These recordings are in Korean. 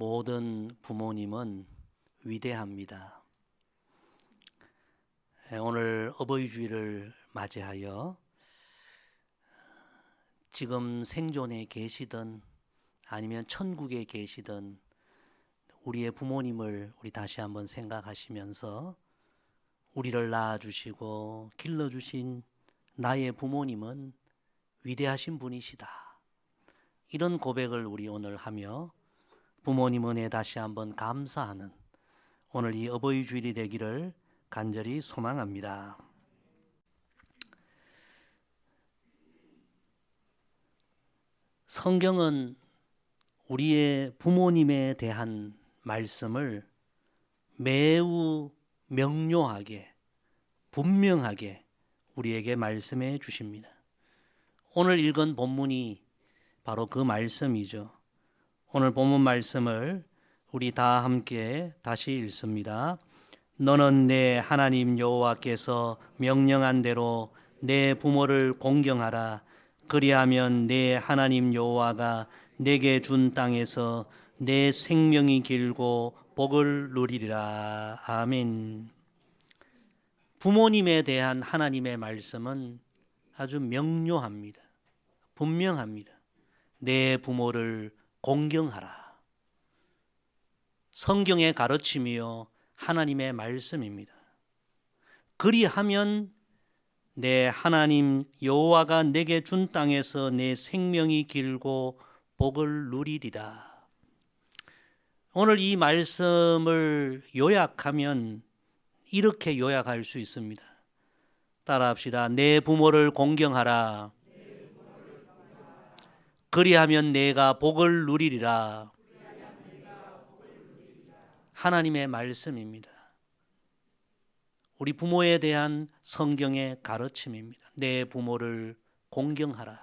모든 부모님은 위대합니다. 오늘 어버이주일을 맞이하여 지금 생존에 계시든 아니면 천국에 계시든 우리의 부모님을 우리 다시 한번 생각하시면서 우리를 낳아주시고 길러주신 나의 부모님은 위대하신 분이시다. 이런 고백을 우리 오늘 하며 부모님 은혜 다시 한번 감사하는 오늘 이 어버이 주일이 되기를 간절히 소망합니다. 성경은 우리의 부모님에 대한 말씀을 매우 명료하게 분명하게 우리에게 말씀해 주십니다. 오늘 읽은 본문이 바로 그 말씀이죠. 오늘 본문 말씀을 우리 다 함께 다시 읽습니다. 너는 내 하나님 여호와께서 명령한 대로 내 부모를 공경하라. 그리하면 내 하나님 여호와가 내게 준 땅에서 내 생명이 길고 복을 누리리라. 아멘. 부모님에 대한 하나님의 말씀은 아주 명료합니다. 분명합니다. 내 부모를 공경하라. 성경의 가르침이요 하나님의 말씀입니다. 그리하면 내 하나님 여호와가 내게 준 땅에서 내 생명이 길고 복을 누리리라. 오늘 이 말씀을 요약하면 이렇게 요약할 수 있습니다. 따라합시다. 내 부모를 공경하라. 그리하면 내가 복을 누리리라. 하나님의 말씀입니다. 우리 부모에 대한 성경의 가르침입니다. 내 부모를 공경하라.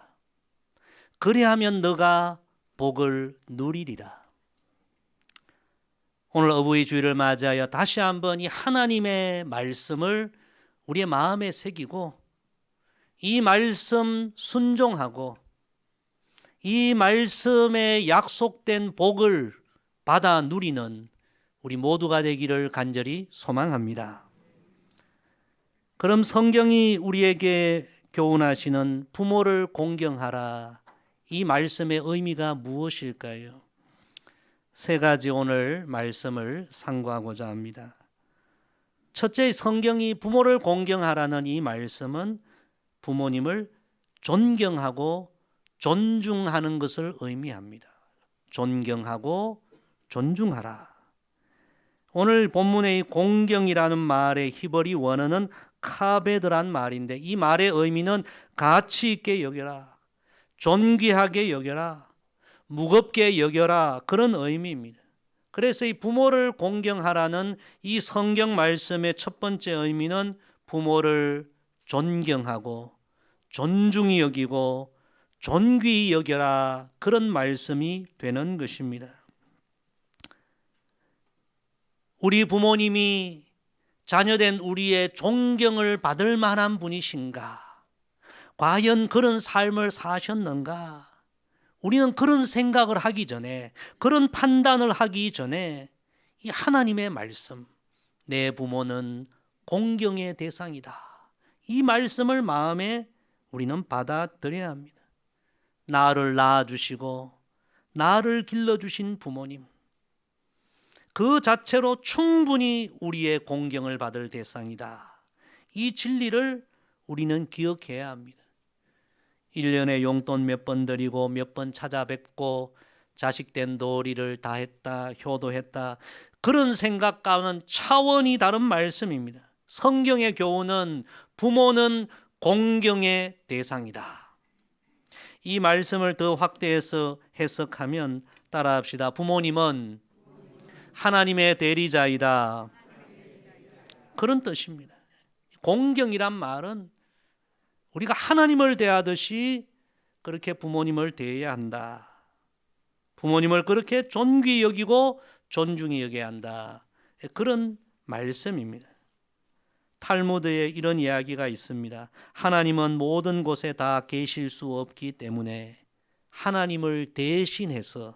그리하면 너가 복을 누리리라. 오늘 어버이 주일을 맞이하여 다시 한번 이 하나님의 말씀을 우리의 마음에 새기고 이 말씀 순종하고 이 말씀에 약속된 복을 받아 누리는 우리 모두가 되기를 간절히 소망합니다. 그럼 성경이 우리에게 교훈하시는 부모를 공경하라. 이 말씀의 의미가 무엇일까요? 세 가지 오늘 말씀을 상고하고자 합니다. 첫째, 성경이 부모를 공경하라는 이 말씀은 부모님을 존경하고 존중하는 것을 의미합니다. 존경하고 존중하라. 오늘 본문의 공경이라는 말의 히브리 원어는 카베드란 말인데 이 말의 의미는 가치 있게 여겨라, 존귀하게 여겨라, 무겁게 여겨라 그런 의미입니다. 그래서 이 부모를 공경하라는 이 성경 말씀의 첫 번째 의미는 부모를 존경하고 존중히 여기고 존귀히 여겨라 그런 말씀이 되는 것입니다. 우리 부모님이 자녀된 우리의 존경을 받을 만한 분이신가? 과연 그런 삶을 사셨는가? 우리는 그런 생각을 하기 전에, 그런 판단을 하기 전에 이 하나님의 말씀, 내 부모는 공경의 대상이다. 이 말씀을 마음에 우리는 받아들여야 합니다. 나를 낳아주시고 나를 길러주신 부모님, 그 자체로 충분히 우리의 공경을 받을 대상이다. 이 진리를 우리는 기억해야 합니다. 1년에 용돈 몇 번 드리고 몇 번 찾아뵙고 자식된 도리를 다 했다, 효도했다. 그런 생각과는 차원이 다른 말씀입니다. 성경의 교훈은 부모는 공경의 대상이다. 이 말씀을 더 확대해서 해석하면 따라합시다. 부모님은 하나님의 대리자이다. 그런 뜻입니다. 공경이란 말은 우리가 하나님을 대하듯이 그렇게 부모님을 대해야 한다. 부모님을 그렇게 존귀히 여기고 존중히 여겨야 한다. 그런 말씀입니다. 탈무드에 이런 이야기가 있습니다. 하나님은 모든 곳에 다 계실 수 없기 때문에 하나님을 대신해서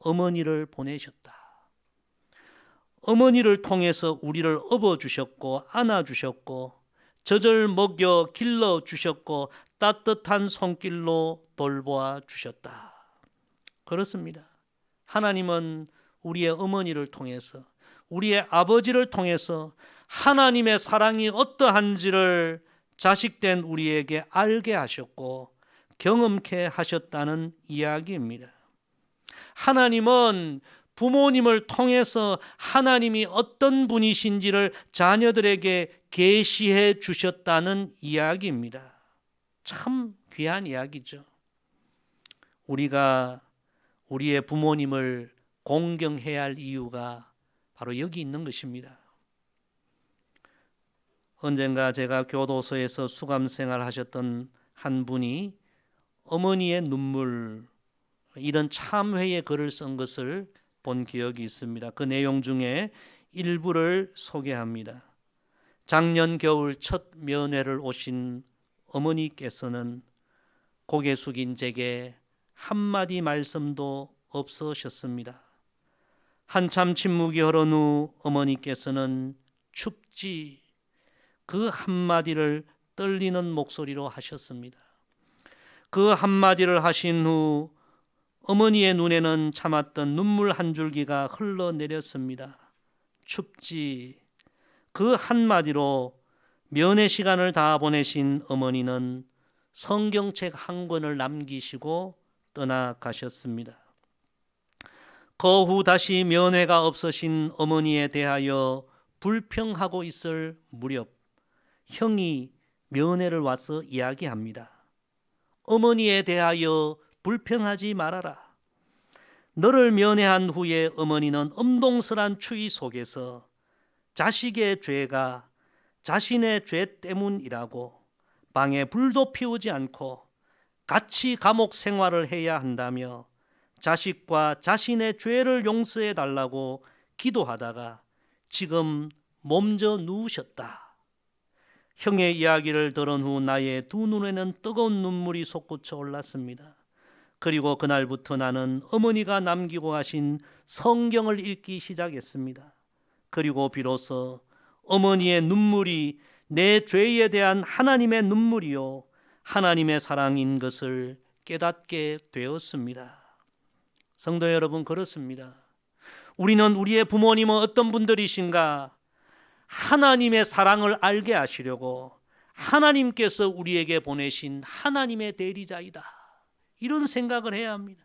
어머니를 보내셨다. 어머니를 통해서 우리를 업어주셨고 안아주셨고 젖을 먹여 길러주셨고 따뜻한 손길로 돌보아 주셨다. 그렇습니다. 하나님은 우리의 어머니를 통해서 우리의 아버지를 통해서 하나님의 사랑이 어떠한지를 자식된 우리에게 알게 하셨고 경험케 하셨다는 이야기입니다. 하나님은 부모님을 통해서 하나님이 어떤 분이신지를 자녀들에게 계시해 주셨다는 이야기입니다. 참 귀한 이야기죠. 우리가 우리의 부모님을 공경해야 할 이유가 바로 여기 있는 것입니다. 언젠가 제가 교도소에서 수감생활 하셨던 한 분이 어머니의 눈물, 이런 참회의 글을 쓴 것을 본 기억이 있습니다. 그 내용 중에 일부를 소개합니다. 작년 겨울 첫 면회를 오신 어머니께서는 고개 숙인 제게 한마디 말씀도 없으셨습니다. 한참 침묵이 흐른 후 어머니께서는 춥지, 그 한마디를 떨리는 목소리로 하셨습니다. 그 한마디를 하신 후 어머니의 눈에는 참았던 눈물 한 줄기가 흘러내렸습니다. 춥지, 그 한마디로 면회 시간을 다 보내신 어머니는 성경책 한 권을 남기시고 떠나가셨습니다. 그 후 다시 면회가 없으신 어머니에 대하여 불평하고 있을 무렵 형이 면회를 와서 이야기합니다. 어머니에 대하여 불평하지 말아라. 너를 면회한 후에 어머니는 엄동설한 추위 속에서 자식의 죄가 자신의 죄 때문이라고 방에 불도 피우지 않고 같이 감옥 생활을 해야 한다며 자식과 자신의 죄를 용서해 달라고 기도하다가 지금 몸져 누우셨다. 형의 이야기를 들은 후 나의 두 눈에는 뜨거운 눈물이 솟구쳐 올랐습니다. 그리고 그날부터 나는 어머니가 남기고 가신 성경을 읽기 시작했습니다. 그리고 비로소 어머니의 눈물이 내 죄에 대한 하나님의 눈물이요 하나님의 사랑인 것을 깨닫게 되었습니다. 성도 여러분, 그렇습니다. 우리는 우리의 부모님은 어떤 분들이신가? 하나님의 사랑을 알게 하시려고 하나님께서 우리에게 보내신 하나님의 대리자이다, 이런 생각을 해야 합니다.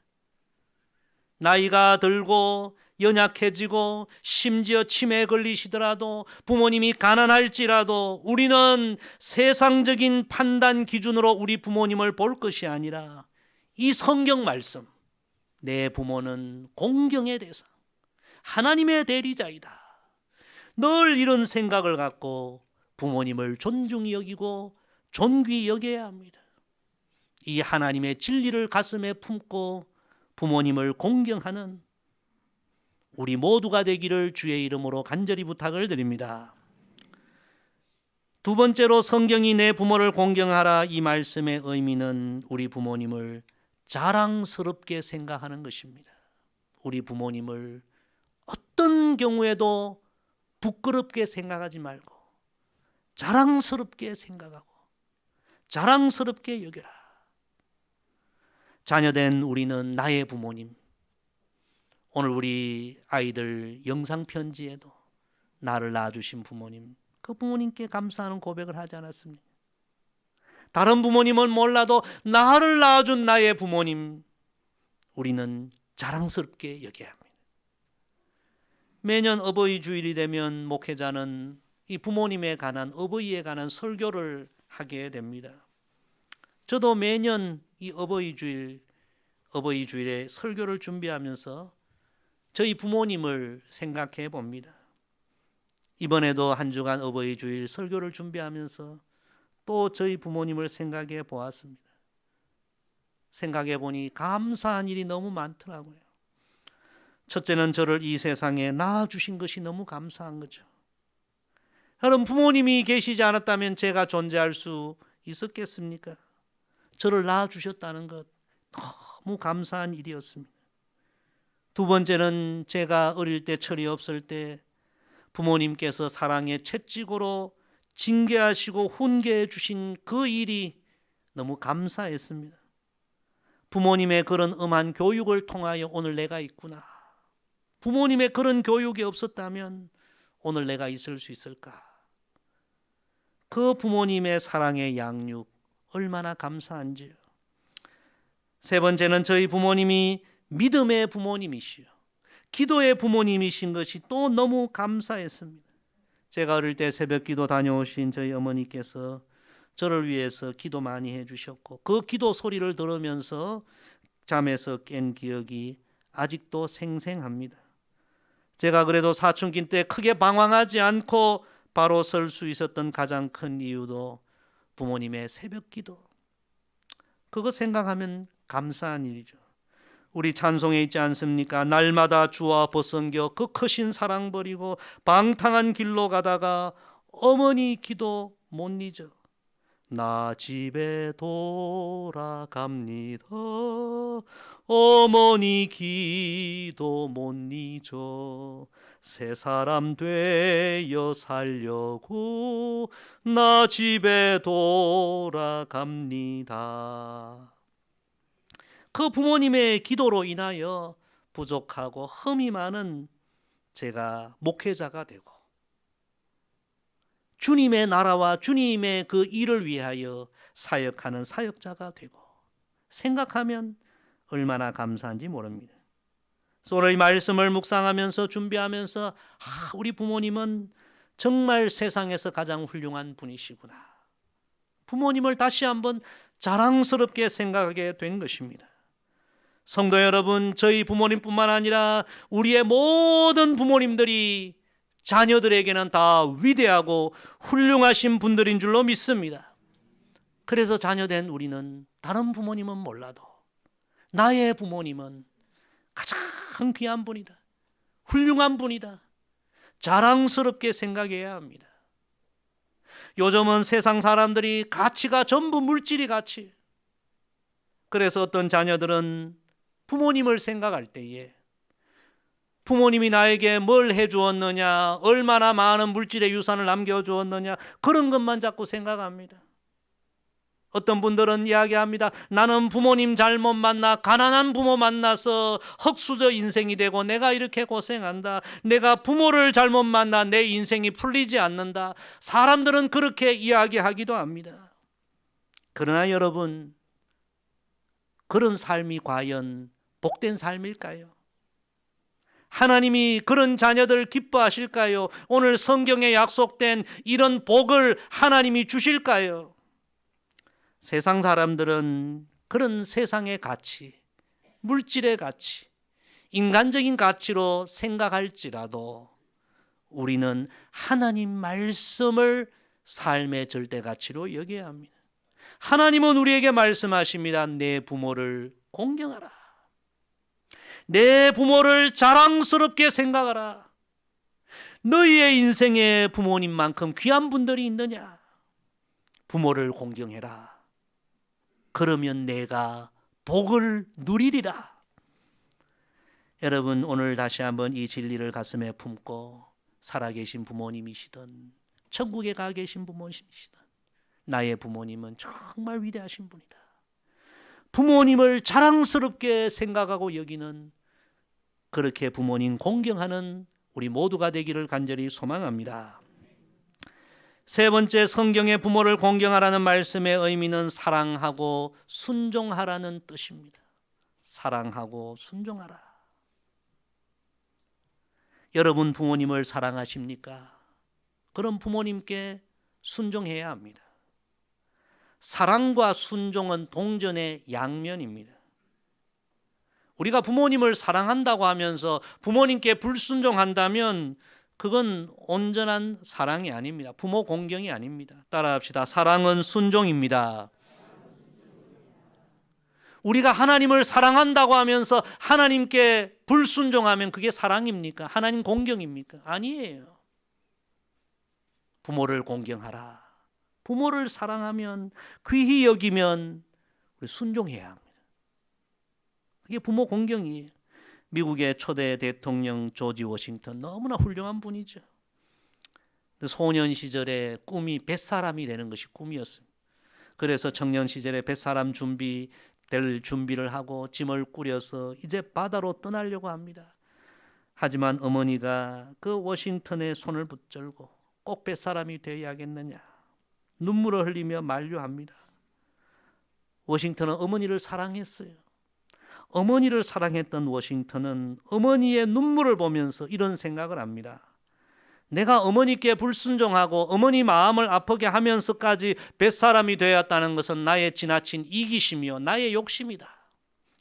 나이가 들고 연약해지고 심지어 치매에 걸리시더라도 부모님이 가난할지라도 우리는 세상적인 판단 기준으로 우리 부모님을 볼 것이 아니라 이 성경 말씀, 내 부모는 공경의 대상, 하나님의 대리자이다, 늘 이런 생각을 갖고 부모님을 존중히 여기고 존귀히 여겨야 합니다. 이 하나님의 진리를 가슴에 품고 부모님을 공경하는 우리 모두가 되기를 주의 이름으로 간절히 부탁을 드립니다. 두 번째로, 성경이 내 부모를 공경하라, 이 말씀의 의미는 우리 부모님을 자랑스럽게 생각하는 것입니다. 우리 부모님을 어떤 경우에도 부끄럽게 생각하지 말고 자랑스럽게 생각하고 자랑스럽게 여겨라. 자녀된 우리는 나의 부모님, 오늘 우리 아이들 영상 편지에도 나를 낳아주신 부모님, 그 부모님께 감사하는 고백을 하지 않았습니까? 다른 부모님은 몰라도 나를 낳아준 나의 부모님, 우리는 자랑스럽게 여겨야 합니다. 매년 어버이 주일이 되면 목회자는 이 부모님에 관한, 어버이에 관한 설교를 하게 됩니다. 저도 매년 이 어버이 주일에 설교를 준비하면서 저희 부모님을 생각해 봅니다. 이번에도 한 주간 어버이 주일 설교를 준비하면서 또 저희 부모님을 생각해 보았습니다. 생각해 보니 감사한 일이 너무 많더라고요. 첫째는 저를 이 세상에 낳아주신 것이 너무 감사한 거죠. 여러분, 부모님이 계시지 않았다면 제가 존재할 수 있었겠습니까? 저를 낳아주셨다는 것, 너무 감사한 일이었습니다. 두 번째는 제가 어릴 때 철이 없을 때 부모님께서 사랑의 채찍으로 징계하시고 훈계해 주신 그 일이 너무 감사했습니다. 부모님의 그런 엄한 교육을 통하여 오늘 내가 있구나. 부모님의 그런 교육이 없었다면 오늘 내가 있을 수 있을까? 그 부모님의 사랑의 양육 얼마나 감사한지요. 세 번째는 저희 부모님이 믿음의 부모님이시요, 기도의 부모님이신 것이 또 너무 감사했습니다. 제가 어릴 때 새벽 기도 다녀오신 저희 어머니께서 저를 위해서 기도 많이 해주셨고 그 기도 소리를 들으면서 잠에서 깬 기억이 아직도 생생합니다. 제가 그래도 사춘기 때 크게 방황하지 않고 바로 설 수 있었던 가장 큰 이유도 부모님의 새벽 기도. 그거 생각하면 감사한 일이죠. 우리 찬송에 있지 않습니까? 날마다 주와 벗성겨 그 크신 사랑 버리고 방탕한 길로 가다가 어머니 기도 못 잊어. 나 집에 돌아갑니다. 어머니 기도 못 잊어. 새 사람 되어 살려고 나 집에 돌아갑니다. 그 부모님의 기도로 인하여 부족하고 흠이 많은 제가 목회자가 되고 주님의 나라와 주님의 그 일을 위하여 사역하는 사역자가 되고, 생각하면 얼마나 감사한지 모릅니다. 오늘 이 말씀을 묵상하면서 준비하면서 우리 부모님은 정말 세상에서 가장 훌륭한 분이시구나. 부모님을 다시 한번 자랑스럽게 생각하게 된 것입니다. 성도 여러분, 저희 부모님뿐만 아니라 우리의 모든 부모님들이 자녀들에게는 다 위대하고 훌륭하신 분들인 줄로 믿습니다. 그래서 자녀된 우리는 다른 부모님은 몰라도 나의 부모님은 가장 귀한 분이다, 훌륭한 분이다, 자랑스럽게 생각해야 합니다. 요즘은 세상 사람들이 가치가 전부 물질이 가치. 그래서 어떤 자녀들은 부모님을 생각할 때에 부모님이 나에게 뭘 해주었느냐, 얼마나 많은 물질의 유산을 남겨주었느냐, 그런 것만 자꾸 생각합니다. 어떤 분들은 이야기합니다. 나는 부모님 잘못 만나 가난한 부모 만나서 흙수저 인생이 되고 내가 이렇게 고생한다. 내가 부모를 잘못 만나 내 인생이 풀리지 않는다. 사람들은 그렇게 이야기하기도 합니다. 그러나 여러분, 그런 삶이 과연 복된 삶일까요? 하나님이 그런 자녀들 기뻐하실까요? 오늘 성경에 약속된 이런 복을 하나님이 주실까요? 세상 사람들은 그런 세상의 가치, 물질의 가치, 인간적인 가치로 생각할지라도 우리는 하나님 말씀을 삶의 절대 가치로 여겨야 합니다. 하나님은 우리에게 말씀하십니다. 내 부모를 공경하라. 내 부모를 자랑스럽게 생각하라. 너희의 인생에 부모님만큼 귀한 분들이 있느냐? 부모를 공경해라. 그러면 내가 복을 누리리라. 여러분, 오늘 다시 한번 이 진리를 가슴에 품고 살아계신 부모님이시든 천국에 가 계신 부모님이시든 나의 부모님은 정말 위대하신 분이다. 부모님을 자랑스럽게 생각하고 여기는, 그렇게 부모님 공경하는 우리 모두가 되기를 간절히 소망합니다. 세 번째, 성경의 부모를 공경하라는 말씀의 의미는 사랑하고 순종하라는 뜻입니다. 사랑하고 순종하라. 여러분 부모님을 사랑하십니까? 그럼 부모님께 순종해야 합니다. 사랑과 순종은 동전의 양면입니다. 우리가 부모님을 사랑한다고 하면서 부모님께 불순종한다면 그건 온전한 사랑이 아닙니다. 부모 공경이 아닙니다. 따라합시다. 사랑은 순종입니다. 우리가 하나님을 사랑한다고 하면서 하나님께 불순종하면 그게 사랑입니까? 하나님 공경입니까? 아니에요. 부모를 공경하라. 부모를 사랑하면, 귀히 여기면 우리 순종해야 합니다. 그게 부모 공경이에요. 미국의 초대 대통령 조지 워싱턴 너무나 훌륭한 분이죠. 소년 시절에 꿈이 뱃사람이 되는 것이 꿈이었습니다. 그래서 청년 시절에 뱃사람 될 준비를 하고 짐을 꾸려서 이제 바다로 떠나려고 합니다. 하지만 어머니가 그 워싱턴의 손을 붙들고 꼭 뱃사람이 되어야겠느냐 눈물을 흘리며 만류합니다. 워싱턴은 어머니를 사랑했어요. 어머니를 사랑했던 워싱턴은 어머니의 눈물을 보면서 이런 생각을 합니다. 내가 어머니께 불순종하고 어머니 마음을 아프게 하면서까지 뱃사람이 되었다는 것은 나의 지나친 이기심이요 나의 욕심이다.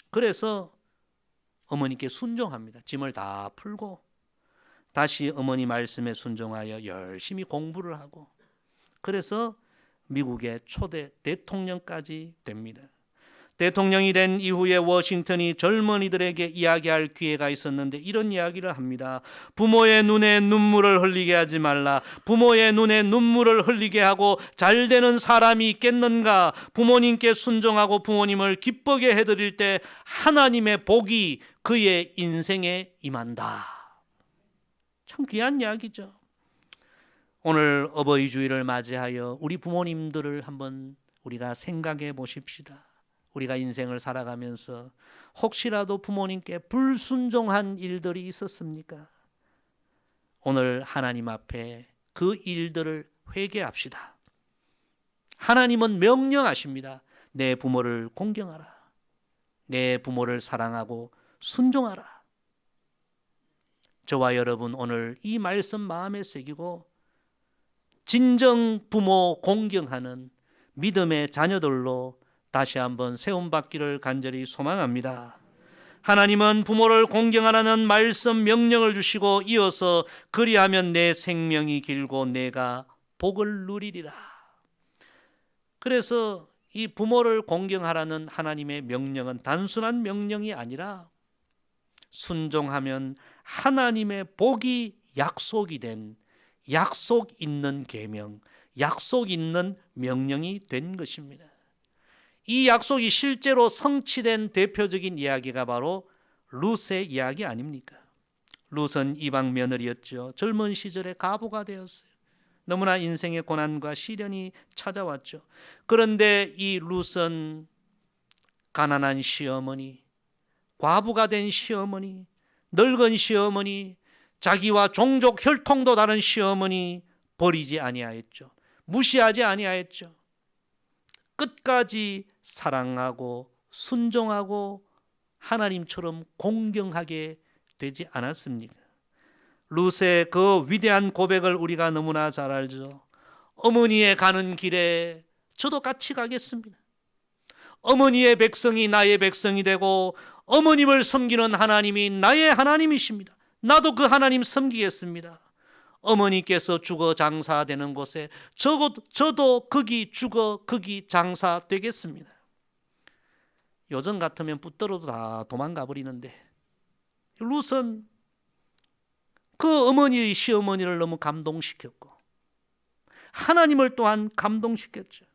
그래서 어머니께 순종합니다. 짐을 다 풀고 다시 어머니 말씀에 순종하여 열심히 공부를 하고 그래서 미국의 초대 대통령까지 됩니다. 대통령이 된 이후에 워싱턴이 젊은이들에게 이야기할 기회가 있었는데 이런 이야기를 합니다. 부모의 눈에 눈물을 흘리게 하지 말라. 부모의 눈에 눈물을 흘리게 하고 잘 되는 사람이 있겠는가? 부모님께 순종하고 부모님을 기쁘게 해드릴 때 하나님의 복이 그의 인생에 임한다. 참 귀한 이야기죠. 오늘 어버이 주일을 맞이하여 우리 부모님들을 한번 우리가 생각해 보십시다. 우리가 인생을 살아가면서 혹시라도 부모님께 불순종한 일들이 있었습니까? 오늘 하나님 앞에 그 일들을 회개합시다. 하나님은 명령하십니다. 내 부모를 공경하라. 내 부모를 사랑하고 순종하라. 저와 여러분 오늘 이 말씀 마음에 새기고 진정 부모 공경하는 믿음의 자녀들로 다시 한번 세움받기를 간절히 소망합니다. 하나님은 부모를 공경하라는 말씀 명령을 주시고 이어서 그리하면 내 생명이 길고 내가 복을 누리리라. 그래서 이 부모를 공경하라는 하나님의 명령은 단순한 명령이 아니라 순종하면 하나님의 복이 약속이 된 약속 있는 계명, 약속 있는 명령이 된 것입니다. 이 약속이 실제로 성취된 대표적인 이야기가 바로 룻의 이야기 아닙니까? 룻은 이방 며느리였죠. 젊은 시절에 과부가 되었어요. 너무나 인생의 고난과 시련이 찾아왔죠. 그런데 이 룻은 가난한 시어머니, 과부가 된 시어머니, 늙은 시어머니, 자기와 종족 혈통도 다른 시어머니 버리지 아니하였죠. 무시하지 아니하였죠. 끝까지 사랑하고 순종하고 하나님처럼 공경하게 되지 않았습니까? 룻의 그 위대한 고백을 우리가 너무나 잘 알죠. 어머니의 가는 길에 저도 같이 가겠습니다. 어머니의 백성이 나의 백성이 되고 어머님을 섬기는 하나님이 나의 하나님이십니다. 나도 그 하나님 섬기겠습니다. 어머니께서 죽어 장사되는 곳에 저도 거기 죽어 거기 장사되겠습니다. 요즘 같으면 붙들어도 다 도망가 버리는데 룻은 그 어머니의 시어머니를 너무 감동시켰고 하나님을 또한 감동시켰죠.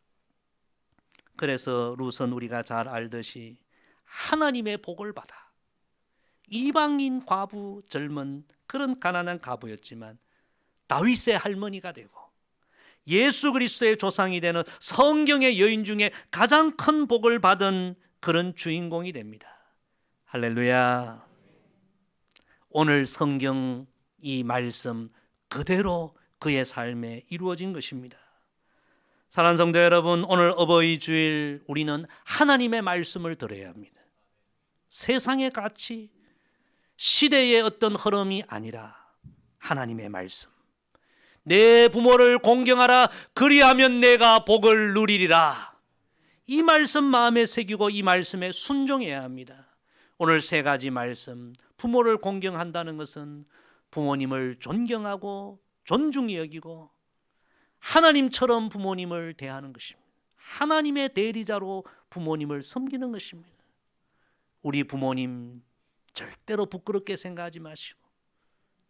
그래서 룻은 우리가 잘 알듯이 하나님의 복을 받아 이방인 과부 젊은 그런 가난한 과부였지만 다윗의 할머니가 되고 예수 그리스도의 조상이 되는 성경의 여인 중에 가장 큰 복을 받은 그런 주인공이 됩니다. 할렐루야. 오늘 성경 이 말씀 그대로 그의 삶에 이루어진 것입니다. 사랑하는 성도 여러분, 오늘 어버이 주일 우리는 하나님의 말씀을 들어야 합니다. 세상의 가치, 시대의 어떤 흐름이 아니라 하나님의 말씀. 내 부모를 공경하라. 그리하면 내가 복을 누리리라. 이 말씀 마음에 새기고 이 말씀에 순종해야 합니다. 오늘 세 가지 말씀. 부모를 공경한다는 것은 부모님을 존경하고 존중히 여기고 하나님처럼 부모님을 대하는 것입니다. 하나님의 대리자로 부모님을 섬기는 것입니다. 우리 부모님 절대로 부끄럽게 생각하지 마시고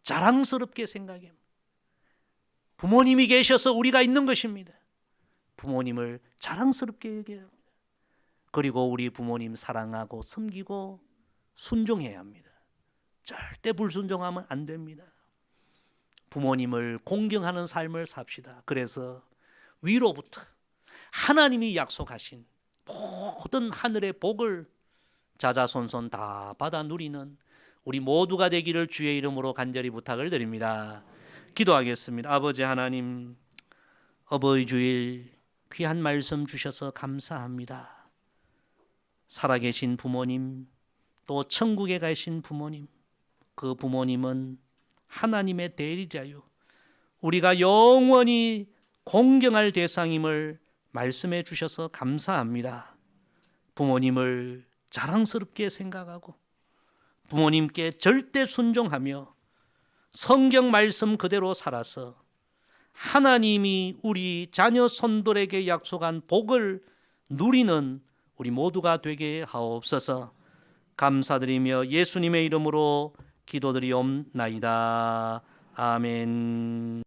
자랑스럽게 생각해요. 부모님이 계셔서 우리가 있는 것입니다. 부모님을 자랑스럽게 여겨야 합니다. 그리고 우리 부모님 사랑하고 섬기고 순종해야 합니다. 절대 불순종하면 안 됩니다. 부모님을 공경하는 삶을 삽시다. 그래서 위로부터 하나님이 약속하신 모든 하늘의 복을 자자손손 다 받아 누리는 우리 모두가 되기를 주의 이름으로 간절히 부탁을 드립니다. 기도하겠습니다. 아버지 하나님, 어버이 주일 귀한 말씀 주셔서 감사합니다. 살아계신 부모님, 또 천국에 가신 부모님, 그 부모님은 하나님의 대리자요, 우리가 영원히 공경할 대상임을 말씀해 주셔서 감사합니다. 부모님을 자랑스럽게 생각하고 부모님께 절대 순종하며 성경 말씀 그대로 살아서 하나님이 우리 자녀 손들에게 약속한 복을 누리는 우리 모두가 되게 하옵소서. 감사드리며 예수님의 이름으로 기도드리옵나이다. 아멘.